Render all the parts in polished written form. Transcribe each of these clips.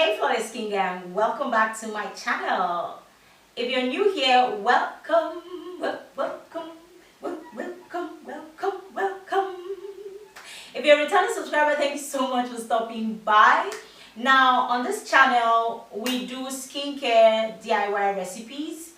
Hey Flawless Skin Gang, welcome back to my channel. If you're new here, welcome, welcome. If you're a returning subscriber, thank you so much for stopping by. Now on this channel, we do skincare DIY recipes,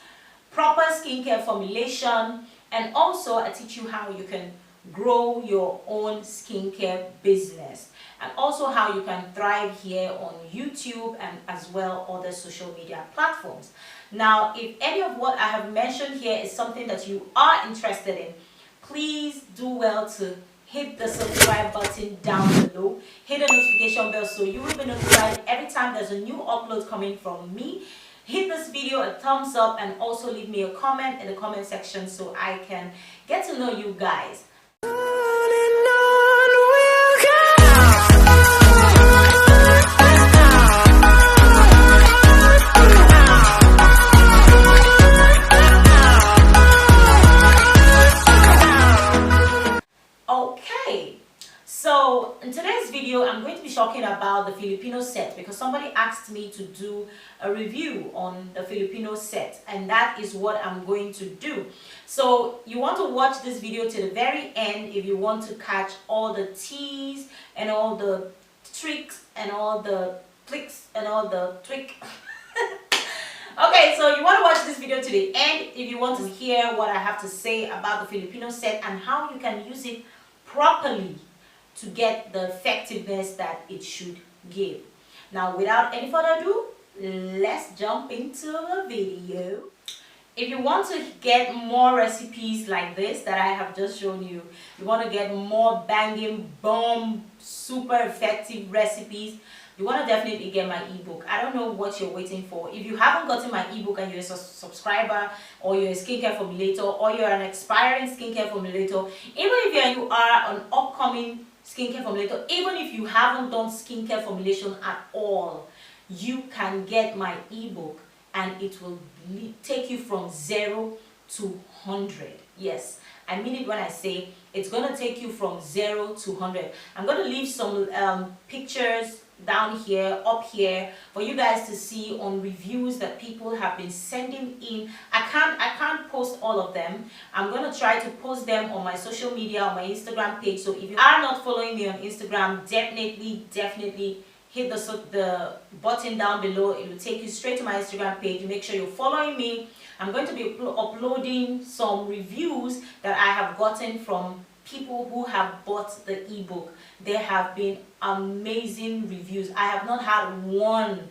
proper skincare formulation, and also I teach you how you can grow your own skincare business, and also how you can thrive here on YouTube and as well other social media platforms. Now, if any of what I have mentioned here is something that you are interested in, please do well to hit the subscribe button down below, hit the notification bell so you will be notified every time there's a new upload coming from me. Hit this video a thumbs up and also leave me a comment in the comment section so I can get to know you guys. Okay, so in today's video I'm going to be talking about the Filipino set because somebody asked me to do a review on the Filipino set, and that is what I'm going to do. So you want to watch this video to the very end if you want to catch all the teas and all the tricks and all the clicks and all the trick. Okay, so you want to watch this video to the end if you want to hear what I have to say about the Filipino set and how you can use it properly to get the effectiveness that it should give. Now, without any further ado, let's jump into the video. If you want to get more recipes like this that I have just shown you, you want to get more banging, bomb, super effective recipes, you want to definitely get my ebook. I don't know what you're waiting for. If you haven't gotten my ebook and you're a subscriber, or you're a skincare formulator, or you're an aspiring skincare formulator, even if you are an upcoming skincare formulator, even if you haven't done skincare formulation at all, you can get my ebook and it will take you from 0 to 100. Yes, I mean it when I say it's going to take you from 0 to 100. I'm going to leave some pictures down here, up here, for you guys to see on reviews that people have been sending in. I can't post all of them. I'm going to try to post them on my social media, on my Instagram page. So if you are not following me on Instagram, definitely hit the button down below. It will take you straight to my Instagram page. Make sure you're following me. I'm going to be uploading some reviews that I have gotten from people who have bought the ebook. There have been amazing reviews. I have not had one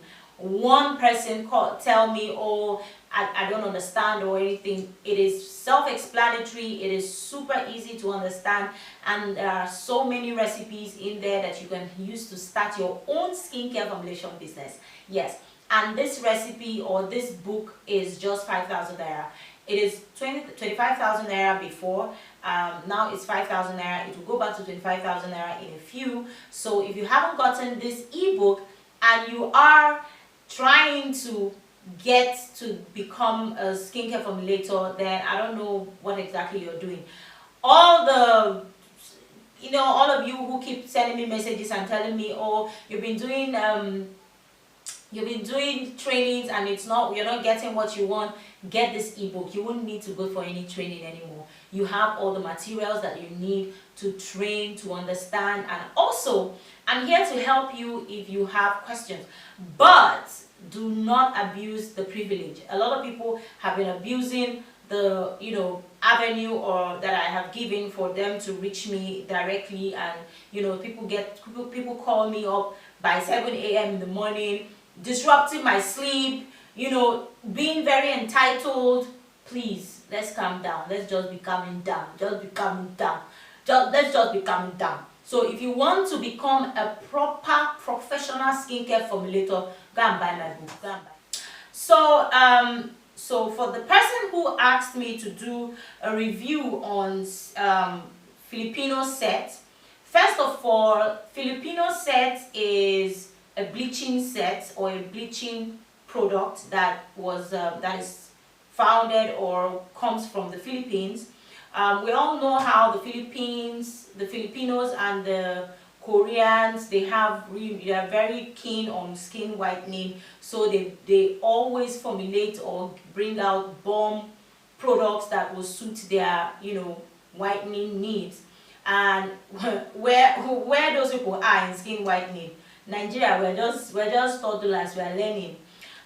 person tell me, oh, I don't understand or anything. It is self-explanatory. It is super easy to understand, and there are so many recipes in there that you can use to start your own skincare formulation business. Yes, and this recipe or this book is just 5,000 naira. It is 25,000 naira before. Now it's 5,000 naira. It will go back to 25,000 naira in a few. So if you haven't gotten this ebook and you are trying to get to become a skincare formulator, then I don't know what exactly you're doing. All of you who keep sending me messages and telling me, oh, you've been doing trainings and you're not getting what you want, get this ebook. You wouldn't need to go for any training anymore. You have all the materials that you need to train, to understand, and also I'm here to help you if you have questions. But do not abuse the privilege. A lot of people have been abusing the avenue or that I have given for them to reach me directly, and people call me up by 7 a.m. in the morning, disrupting my sleep, being very entitled. Please, let's calm down. Let's just be calming down. Let's just be calming down. So if you want to become a proper professional skincare formulator, go and buy my book. Go and buy. So for the person who asked me to do a review on Filipino set, first of all, Filipino set is a bleaching set or a bleaching product that is founded or comes from the Philippines. We all know how the Filipinos and the Koreans, they are very keen on skin whitening, so they always formulate or bring out bomb products that will suit their whitening needs. And where those people are in skin whitening, Nigeria, we're just toddlers, we're learning.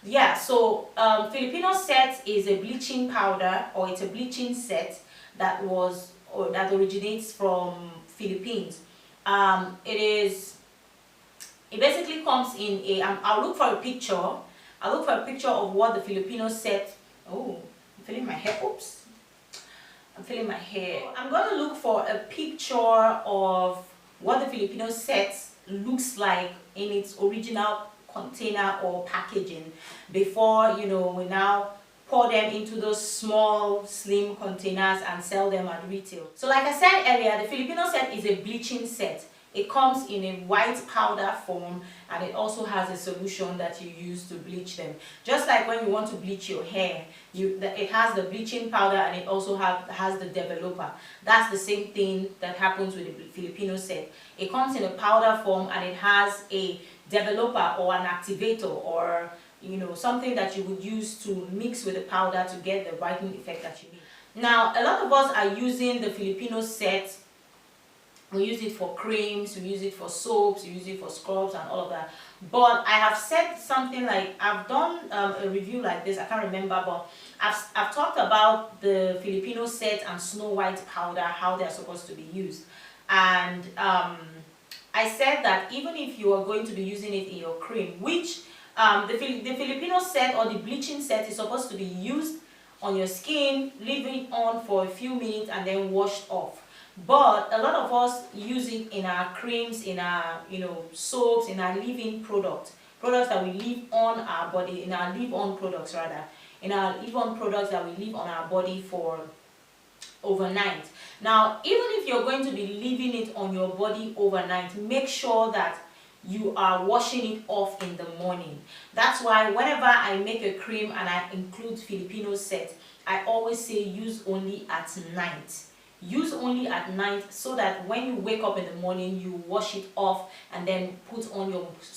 Yeah, so Filipino set is a bleaching powder, or it's a bleaching set that originates from Philippines. It basically comes in a I'll look for a picture. I'll look for a picture of what the Filipino set. Oh, I'm feeling my hair. Oops, I'm feeling my hair. I'm going to look for a picture of what the Filipino set looks like in its original container or packaging before we now pour them into those small slim containers and sell them at retail. So like I said earlier, the Filipino set is a bleaching set. It comes in a white powder form, and it also has a solution that you use to bleach them. Just like when you want to bleach your hair, it has the bleaching powder, and it also has the developer. That's the same thing that happens with the Filipino set. It comes in a powder form, and it has a developer or an activator, or something that you would use to mix with the powder to get the whitening effect that you need. Now, a lot of us are using the Filipino set. We use it for creams, we use it for soaps, we use it for scrubs and all of that. But I have said something like, I've done a review like this, I can't remember, but I've talked about the Filipino set and Snow White powder, how they're supposed to be used. And I said that even if you are going to be using it in your cream, which the Filipino set or the bleaching set is supposed to be used on your skin, leave it on for a few minutes and then washed off. But a lot of us use it in our creams, in our soaps, in our leave-in products that we leave on our body, in our leave-on products rather, in our leave-on products that we leave on our body for overnight. Now, even if you're going to be leaving it on your body overnight, make sure that you are washing it off in the morning. That's why whenever I make a cream and I include Filipino set, I always say use only at night. Use only at night, so that when you wake up in the morning, you wash it off and then put on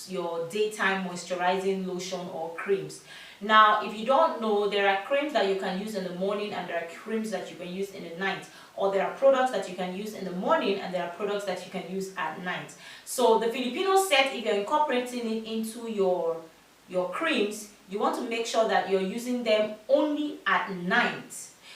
your daytime moisturizing lotion or creams. Now, if you don't know, there are creams that you can use in the morning and there are creams that you can use in the night. Or there are products that you can use in the morning and there are products that you can use at night. So the Filipino set, if you're incorporating it into your creams, you want to make sure that you're using them only at night,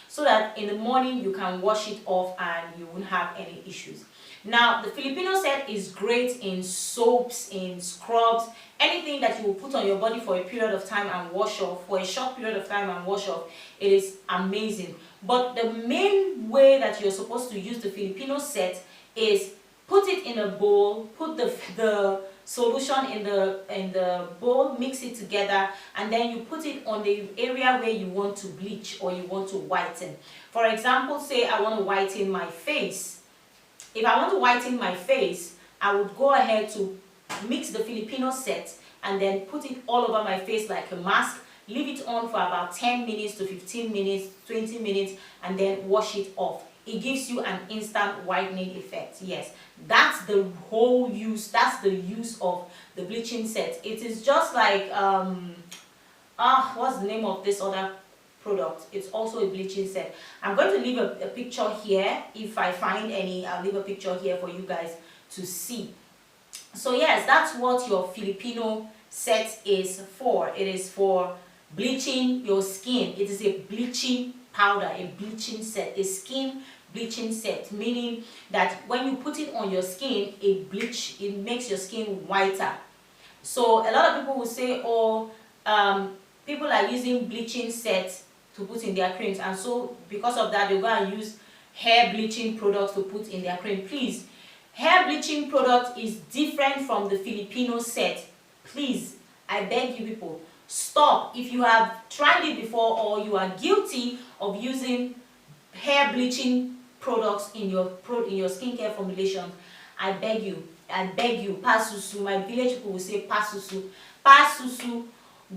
so that in the morning you can wash it off and you won't have any issues. Now, the Filipino set is great in soaps, in scrubs, anything that you will put on your body for a period of time and wash off, for a short period of time and wash off. It is amazing. But the main way that you're supposed to use the Filipino set is put it in a bowl, put the solution in the bowl, mix it together, and then you put it on the area where you want to bleach or you want to whiten. For example, say I want to whiten my face. If I want to whiten my face, I would go ahead to mix the Filipino set and then put it all over my face like a mask, leave it on for about 10 minutes to 15 minutes, 20 minutes, and then wash it off. It gives you an instant whitening effect. Yes, that's the whole use, that's the use of the bleaching set. It is just like what's the name of this other product? It's also a bleaching set. I'm going to leave a picture here. If I find any, I'll leave a picture here for you guys to see. So yes, that's what your Filipino set is for. It is for bleaching your skin. It is a bleaching powder, a bleaching set, a skin bleaching set, meaning that when you put it on your skin, it makes your skin whiter. So a lot of people will say, oh, people are using bleaching sets to put in their creams, and so because of that, they go and use hair bleaching products to put in their cream. Please, hair bleaching product is different from the Filipino set. Please, I beg you people, stop. If you have tried it before or you are guilty of using hair bleaching products in your skincare formulations, I beg you, pasusu. My village people will say pasusu.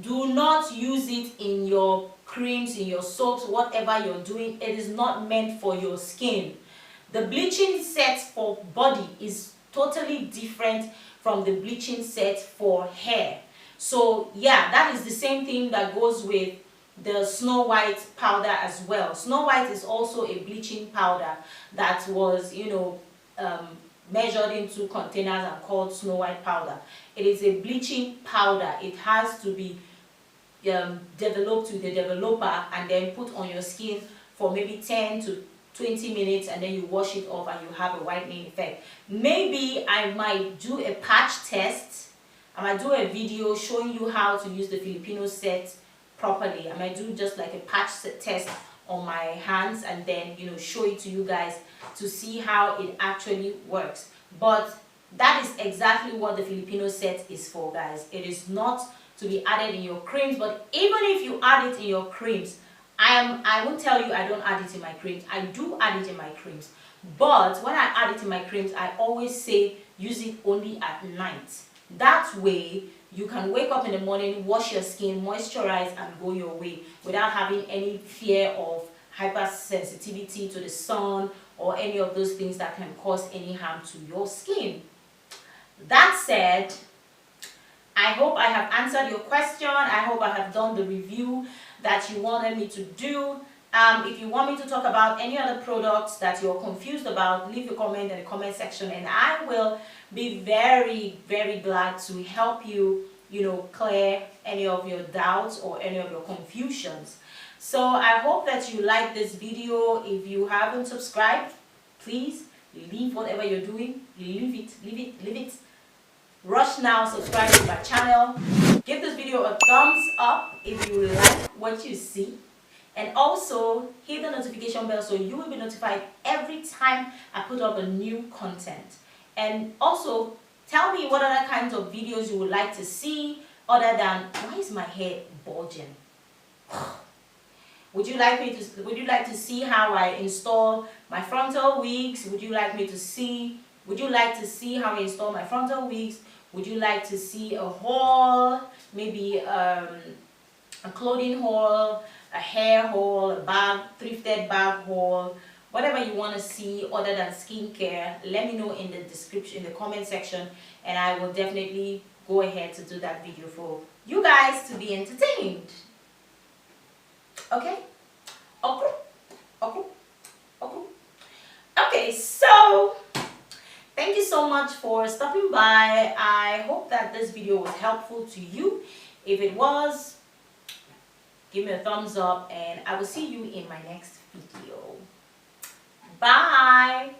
Do not use it in your creams, in your soaps, whatever you're doing. It is not meant for your skin. The bleaching set for body is totally different from the bleaching set for hair. So yeah, that is the same thing that goes with the Snow White powder as well. Snow White is also a bleaching powder that was, measured into containers and called Snow White powder. It is a bleaching powder. It has to be developed with the developer and then put on your skin for maybe 10 to 20 minutes, and then you wash it off and you have a whitening effect. Maybe I might do a patch test. I might do a video showing you how to use the Filipino set properly. I might do just like a patch test on my hands and then show it to you guys to see how it actually works. But that is exactly what the Filipino set is for, guys. It is not to be added in your creams, but even if you add it in your creams, I won't tell you I don't add it in my creams. I do add it in my creams, but when I add it in my creams, I always say use it only at night. That way you can wake up in the morning, wash your skin, moisturize, and go your way without having any fear of hypersensitivity to the sun or any of those things that can cause any harm to your skin. That said, I hope I have answered your question. I hope I have done the review that you wanted me to do. If you want me to talk about any other products that you're confused about, leave a comment in the comment section and I will be very, very glad to help you, clear any of your doubts or any of your confusions. So I hope that you like this video. If you haven't subscribed, please leave whatever you're doing. Leave it. Rush now, subscribe to my channel. Give this video a thumbs up if you like what you see. And also hit the notification bell so you will be notified every time I put up a new content. And also tell me what other kinds of videos you would like to see other than why is my hair bulging? Would you like to see how I install my frontal wigs? Would you like to see how I install my frontal wigs? Would you like to see a haul, maybe a clothing haul, a hair haul, a bag, thrifted bag haul, whatever you want to see other than skincare? Let me know in the description, in the comment section, and I will definitely go ahead to do that video for you guys to be entertained. Okay? Okay, so thank you so much for stopping by. I hope that this video was helpful to you. If it was, give me a thumbs up and I will see you in my next video. Bye.